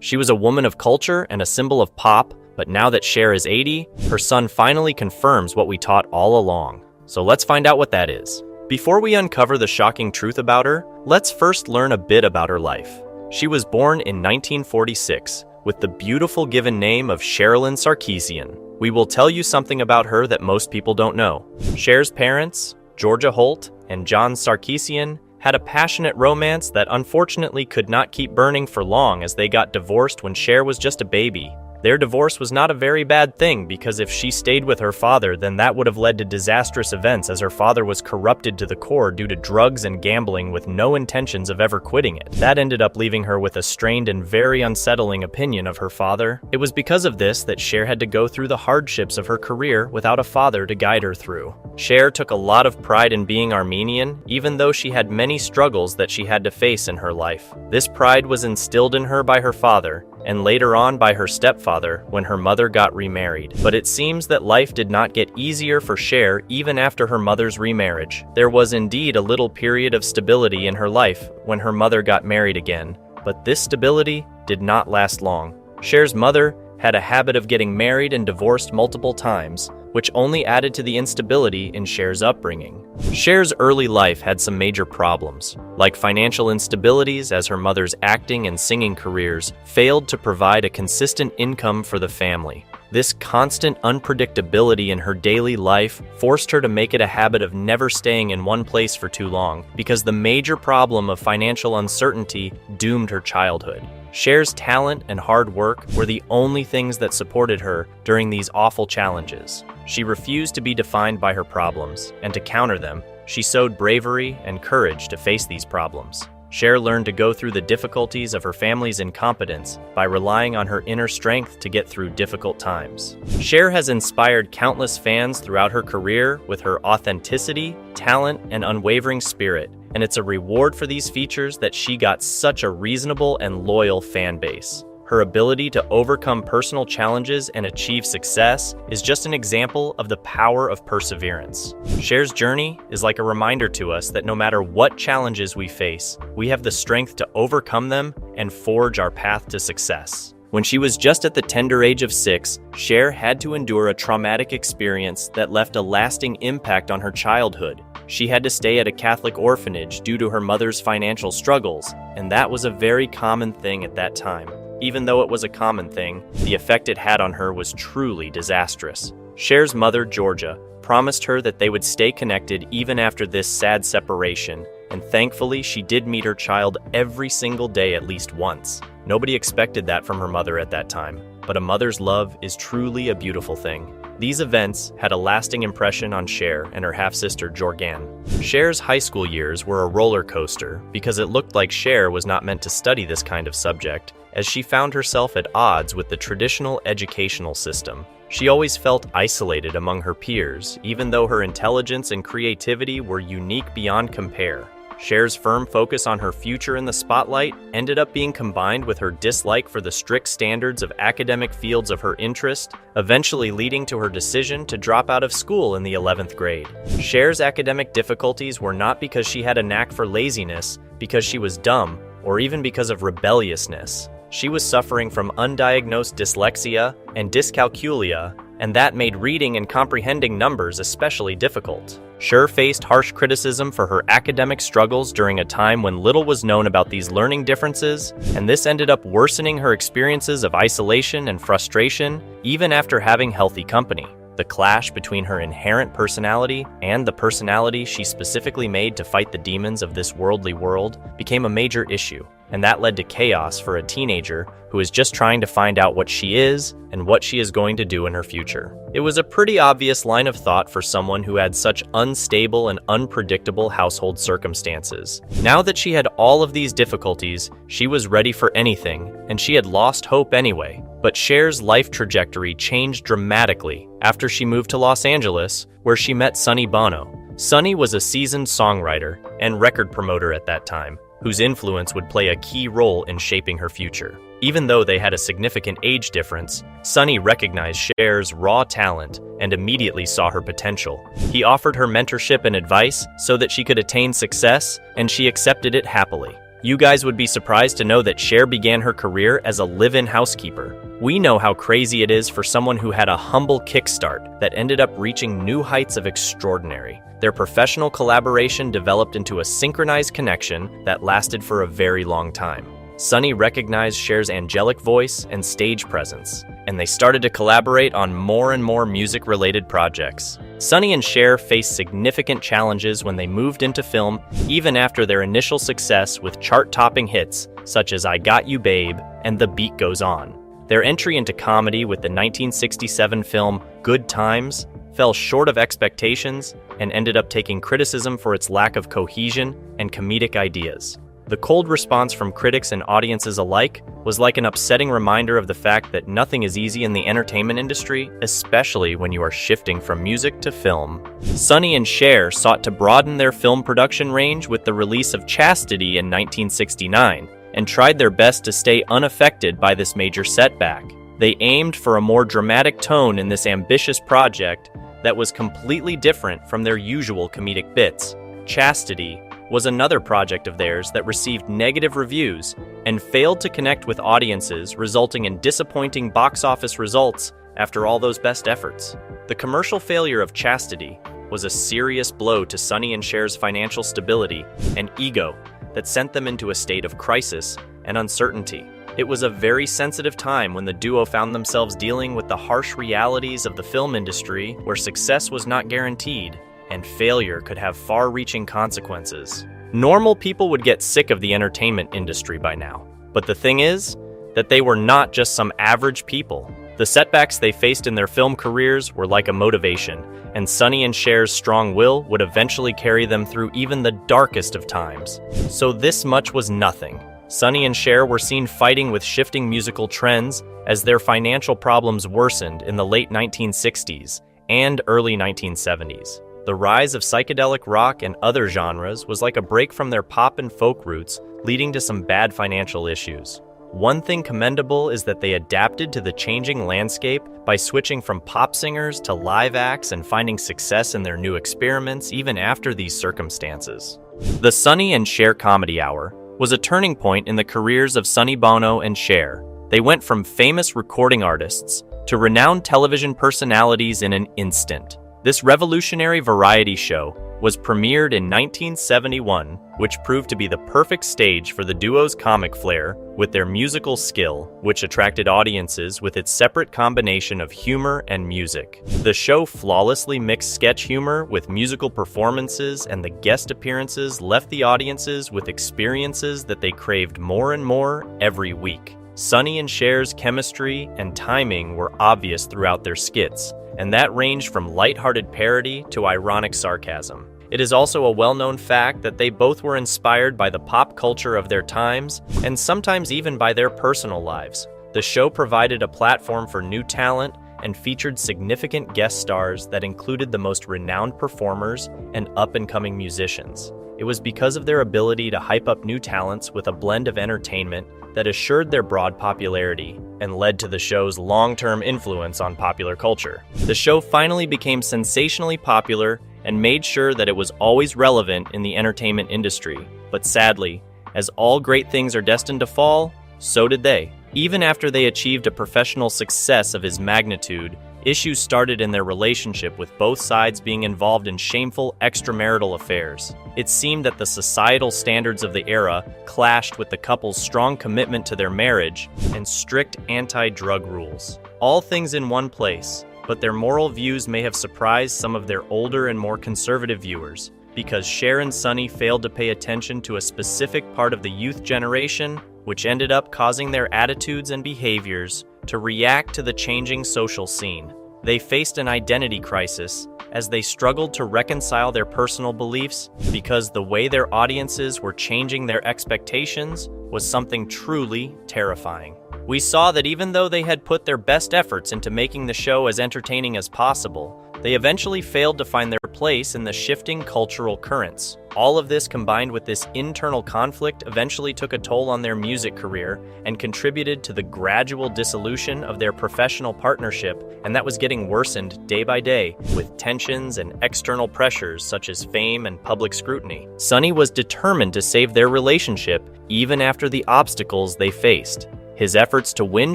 She was a woman of culture and a symbol of pop, but now that Cher is 80, her son finally confirms what we taught all along. So let's find out what that is. Before we uncover the shocking truth about her, let's first learn a bit about her life. She was born in 1946 with the beautiful given name of Sherilyn Sarkeesian. We will tell you something about her that most people don't know. Cher's parents, Georgia Holt and John Sarkeesian, had a passionate romance that unfortunately could not keep burning for long as they got divorced when Cher was just a baby. Their divorce was not a very bad thing because if she stayed with her father, then that would have led to disastrous events as her father was corrupted to the core due to drugs and gambling with no intentions of ever quitting it. That ended up leaving her with a strained and very unsettling opinion of her father. It was because of this that Cher had to go through the hardships of her career without a father to guide her through. Cher took a lot of pride in being Armenian, even though she had many struggles that she had to face in her life. This pride was instilled in her by her father, and later on by her stepfather when her mother got remarried. But it seems that life did not get easier for Cher even after her mother's remarriage. There was indeed a little period of stability in her life when her mother got married again, but this stability did not last long. Cher's mother had a habit of getting married and divorced multiple times, which only added to the instability in Cher's upbringing. Cher's early life had some major problems, like financial instabilities as her mother's acting and singing careers failed to provide a consistent income for the family. This constant unpredictability in her daily life forced her to make it a habit of never staying in one place for too long, because the major problem of financial uncertainty doomed her childhood. Cher's talent and hard work were the only things that supported her during these awful challenges. She refused to be defined by her problems, and to counter them, she showed bravery and courage to face these problems. Cher learned to go through the difficulties of her family's incompetence by relying on her inner strength to get through difficult times. Cher has inspired countless fans throughout her career with her authenticity, talent, and unwavering spirit, and it's a reward for these features that she got such a reasonable and loyal fan base. Her ability to overcome personal challenges and achieve success is just an example of the power of perseverance. Cher's journey is like a reminder to us that no matter what challenges we face, we have the strength to overcome them and forge our path to success. When she was just at the tender age of 6, Cher had to endure a traumatic experience that left a lasting impact on her childhood. She had to stay at a Catholic orphanage due to her mother's financial struggles, and that was a very common thing at that time. Even though it was a common thing, the effect it had on her was truly disastrous. Cher's mother, Georgia, promised her that they would stay connected even after this sad separation, and thankfully she did meet her child every single day at least once. Nobody expected that from her mother at that time, but a mother's love is truly a beautiful thing. These events had a lasting impression on Cher and her half-sister Jorgan. Cher's high school years were a roller coaster because it looked like Cher was not meant to study this kind of subject, as she found herself at odds with the traditional educational system. She always felt isolated among her peers, even though her intelligence and creativity were unique beyond compare. Cher's firm focus on her future in the spotlight ended up being combined with her dislike for the strict standards of academic fields of her interest, eventually leading to her decision to drop out of school in the 11th grade. Cher's academic difficulties were not because she had a knack for laziness, because she was dumb, or even because of rebelliousness. She was suffering from undiagnosed dyslexia and dyscalculia, and that made reading and comprehending numbers especially difficult. Cher faced harsh criticism for her academic struggles during a time when little was known about these learning differences, and this ended up worsening her experiences of isolation and frustration, even after having healthy company. The clash between her inherent personality and the personality she specifically made to fight the demons of this worldly world became a major issue, and that led to chaos for a teenager who is just trying to find out what she is and what she is going to do in her future. It was a pretty obvious line of thought for someone who had such unstable and unpredictable household circumstances. Now that she had all of these difficulties, she was ready for anything, and she had lost hope anyway. But Cher's life trajectory changed dramatically after she moved to Los Angeles, where she met Sonny Bono. Sonny was a seasoned songwriter and record promoter at that time, whose influence would play a key role in shaping her future. Even though they had a significant age difference, Sonny recognized Cher's raw talent and immediately saw her potential. He offered her mentorship and advice so that she could attain success, and she accepted it happily. You guys would be surprised to know that Cher began her career as a live-in housekeeper. We know how crazy it is for someone who had a humble kickstart that ended up reaching new heights of extraordinary. Their professional collaboration developed into a synchronized connection that lasted for a very long time. Sonny recognized Cher's angelic voice and stage presence, and they started to collaborate on more and more music-related projects. Sonny and Cher faced significant challenges when they moved into film, even after their initial success with chart-topping hits such as I Got You Babe and The Beat Goes On. Their entry into comedy with the 1967 film Good Times fell short of expectations and ended up taking criticism for its lack of cohesion and comedic ideas. The cold response from critics and audiences alike was like an upsetting reminder of the fact that nothing is easy in the entertainment industry, especially when you are shifting from music to film. Sonny and Cher sought to broaden their film production range with the release of Chastity in 1969, and tried their best to stay unaffected by this major setback. They aimed for a more dramatic tone in this ambitious project that was completely different from their usual comedic bits. Chastity was another project of theirs that received negative reviews and failed to connect with audiences, resulting in disappointing box office results after all those best efforts. The commercial failure of Chastity was a serious blow to Sonny and Cher's financial stability and ego that sent them into a state of crisis and uncertainty. It was a very sensitive time when the duo found themselves dealing with the harsh realities of the film industry, where success was not guaranteed and failure could have far-reaching consequences. Normal people would get sick of the entertainment industry by now, but the thing is that they were not just some average people. The setbacks they faced in their film careers were like a motivation, and Sonny and Cher's strong will would eventually carry them through even the darkest of times. So this much was nothing. Sonny and Cher were seen fighting with shifting musical trends as their financial problems worsened in the late 1960s and early 1970s. The rise of psychedelic rock and other genres was like a break from their pop and folk roots, leading to some bad financial issues. One thing commendable is that they adapted to the changing landscape by switching from pop singers to live acts and finding success in their new experiments even after these circumstances. The Sonny and Cher Comedy Hour was a turning point in the careers of Sonny Bono and Cher. They went from famous recording artists to renowned television personalities in an instant. This revolutionary variety show was premiered in 1971, which proved to be the perfect stage for the duo's comic flair with their musical skill, which attracted audiences with its separate combination of humor and music. The show flawlessly mixed sketch humor with musical performances, and the guest appearances left the audiences with experiences that they craved more and more every week. Sonny and Cher's chemistry and timing were obvious throughout their skits, and that ranged from lighthearted parody to ironic sarcasm. It is also a well-known fact that they both were inspired by the pop culture of their times, and sometimes even by their personal lives. The show provided a platform for new talent and featured significant guest stars that included the most renowned performers and up-and-coming musicians. It was because of their ability to hype up new talents with a blend of entertainment that assured their broad popularity and led to the show's long-term influence on popular culture. The show finally became sensationally popular and made sure that it was always relevant in the entertainment industry. But sadly, as all great things are destined to fall, so did they. Even after they achieved a professional success of his magnitude, issues started in their relationship, with both sides being involved in shameful extramarital affairs. It seemed that the societal standards of the era clashed with the couple's strong commitment to their marriage and strict anti-drug rules. All things in one place, but their moral views may have surprised some of their older and more conservative viewers, because Cher and Sonny failed to pay attention to a specific part of the youth generation, which ended up causing their attitudes and behaviors to react to the changing social scene. They faced an identity crisis as they struggled to reconcile their personal beliefs, because the way their audiences were changing their expectations was something truly terrifying. We saw that even though they had put their best efforts into making the show as entertaining as possible, they eventually failed to find their place in the shifting cultural currents. All of this combined with this internal conflict eventually took a toll on their music career and contributed to the gradual dissolution of their professional partnership, and that was getting worsened day by day with tensions and external pressures such as fame and public scrutiny. Sonny was determined to save their relationship even after the obstacles they faced. His efforts to win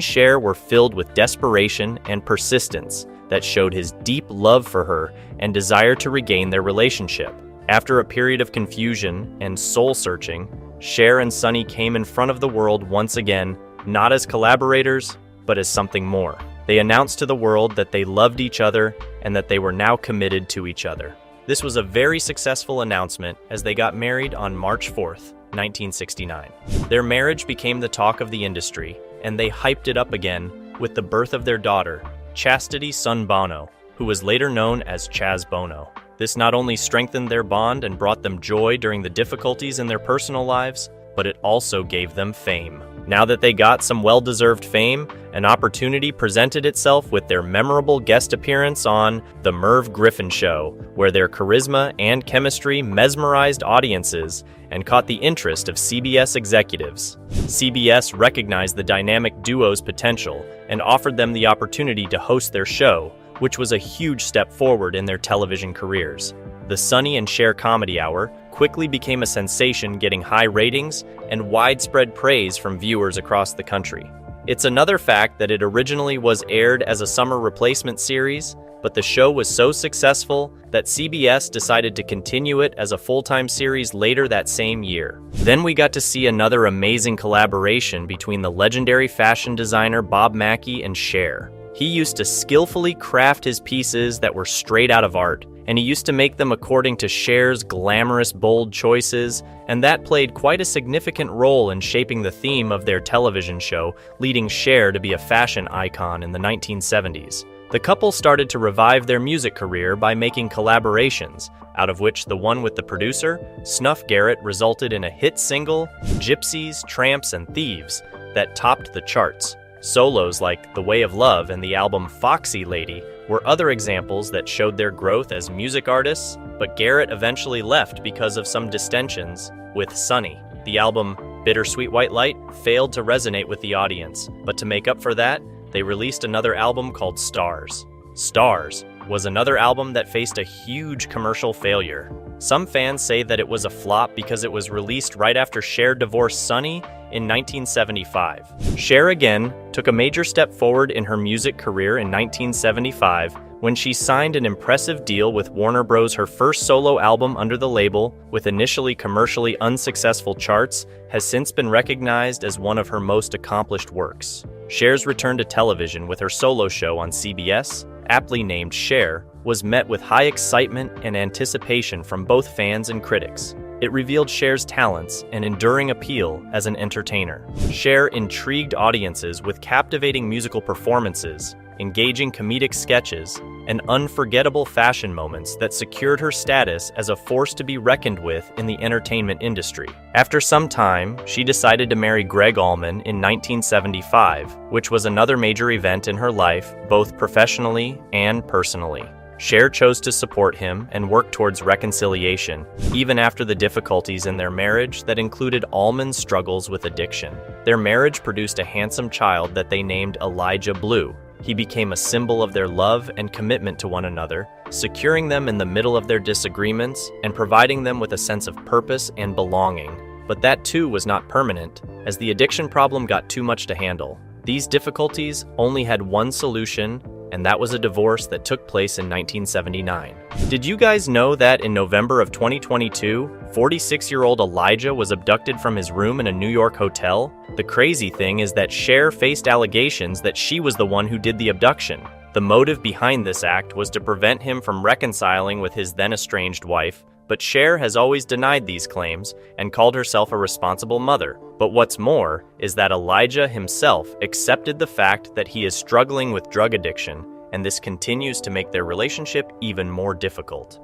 Cher were filled with desperation and persistence that showed his deep love for her and desire to regain their relationship. After a period of confusion and soul-searching, Cher and Sonny came in front of the world once again, not as collaborators, but as something more. They announced to the world that they loved each other and that they were now committed to each other. This was a very successful announcement as they got married on March 4th, 1969. Their marriage became the talk of the industry, and they hyped it up again with the birth of their daughter, Chastity Son Bono, who was later known as Chaz Bono. This not only strengthened their bond and brought them joy during the difficulties in their personal lives, but it also gave them fame. Now that they got some well-deserved fame, an opportunity presented itself with their memorable guest appearance on The Merv Griffin Show, where their charisma and chemistry mesmerized audiences and caught the interest of CBS executives. CBS recognized the dynamic duo's potential and offered them the opportunity to host their show, which was a huge step forward in their television careers. The Sonny and Cher Comedy Hour quickly became a sensation, getting high ratings and widespread praise from viewers across the country. It's another fact that it originally was aired as a summer replacement series, but the show was so successful that CBS decided to continue it as a full-time series later that same year. Then we got to see another amazing collaboration between the legendary fashion designer Bob Mackie and Cher. He used to skillfully craft his pieces that were straight out of art, and he used to make them according to Cher's glamorous, bold choices, and that played quite a significant role in shaping the theme of their television show, leading Cher to be a fashion icon in the 1970s. The couple started to revive their music career by making collaborations, out of which the one with the producer, Snuff Garrett, resulted in a hit single, Gypsys, Tramps, and Thieves, that topped the charts. Solos like The Way of Love and the album Foxy Lady were other examples that showed their growth as music artists, but Garrett eventually left because of some distensions with Sonny. The album Bittersweet White Light failed to resonate with the audience, but to make up for that, they released another album called Stars. Stars was another album that faced a huge commercial failure. Some fans say that it was a flop because it was released right after Cher divorced Sonny in 1975. Cher again took a major step forward in her music career in 1975 when she signed an impressive deal with Warner Bros. Her first solo album under the label, with initially commercially unsuccessful charts, has since been recognized as one of her most accomplished works. Cher's return to television with her solo show on CBS, aptly named Cher, was met with high excitement and anticipation from both fans and critics. It revealed Cher's talents and enduring appeal as an entertainer. Cher intrigued audiences with captivating musical performances, engaging comedic sketches, and unforgettable fashion moments that secured her status as a force to be reckoned with in the entertainment industry. After some time, she decided to marry Gregg Allman in 1975, which was another major event in her life, both professionally and personally. Cher chose to support him and work towards reconciliation, even after the difficulties in their marriage that included Allman's struggles with addiction. Their marriage produced a handsome child that they named Elijah Blue. He became a symbol of their love and commitment to one another, securing them in the middle of their disagreements and providing them with a sense of purpose and belonging. But that too was not permanent, as the addiction problem got too much to handle. These difficulties only had one solution, and that was a divorce that took place in 1979. Did you guys know that in November of 2022, 46-year-old Elijah was abducted from his room in a New York hotel? The crazy thing is that Cher faced allegations that she was the one who did the abduction. The motive behind this act was to prevent him from reconciling with his then-estranged wife, but Cher has always denied these claims and called herself a responsible mother. But what's more is that Elijah himself accepted the fact that he is struggling with drug addiction, and this continues to make their relationship even more difficult.